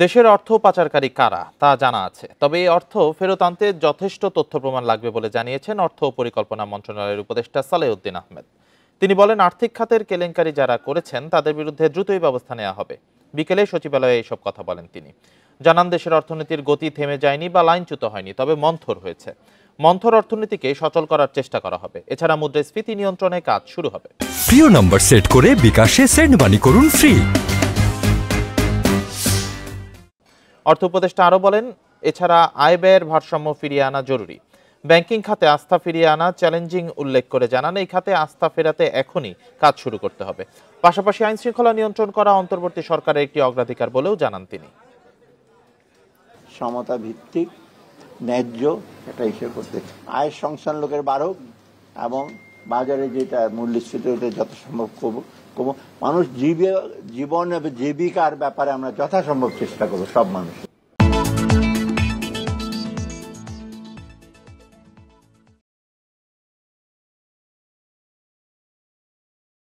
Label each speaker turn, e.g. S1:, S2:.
S1: দেশের অর্থ পাচারকারী কারা তা জানা আছে, তবে এই অর্থ ফেরত আনতে যথেষ্ট তথ্য প্রমাণ লাগবে বলে জানিয়েছেন অর্থ ও পরিকল্পনা মন্ত্রণালয়ের উপদেষ্টা সালেউদ্দিন আহমেদ। তিনি বলেন, আর্থিক খাতের কেলেঙ্কারি যারা করেছেন তাদের বিরুদ্ধে দ্রুতই ব্যবস্থা নেওয়া হবে। বিকেলে সচিবালয়ে এইসব কথা বলেন তিনি। জানান, দেশের অর্থনীতির গতি থেমে যায়নি বা লাইনচ্যুত হয়নি, তবে মন্থর হয়েছে। মন্থর অর্থনীতিকে সচল করার চেষ্টা করা হবে। এছাড়া মুদ্রাস্ফীতি নিয়ন্ত্রণে কাজ শুরু হবে।
S2: প্রিয় নম্বর সেট করে বিকাশে সেন্ড মানি করুন ফ্রি।
S1: অর্থ উপদেষ্টা আরও বলেন, এছাড়া আয় ব্যয়ের ভারসাম্য ফিরিয়ে আনা জরুরি। ব্যাংকিং খাতে আস্থা ফিরিয়ে আনা চ্যালেঞ্জিং উল্লেখ করে জানান, এই খাতে আস্থা ফেরাতে এখনই কাজ শুরু করতে হবে। পাশাপাশি আইন শৃঙ্খলা নিয়ন্ত্রণ করা অন্তর্বর্তী সরকারের একটি অগ্রাধিকার বলেও জানান তিনি।
S3: সমতা ভিত্তিক ন্যায্য একটা ইস্যু করতে, আয়ের সংস্থান লোকের বাড়ুক এবং বাজারে যেটা মূল্যস্ফীতি যত সম্ভব কমুক। মানুষ জীবন এবং জীবিকার ব্যাপারে আমরা যথাসম্ভব চেষ্টা করবো, সব মানুষ।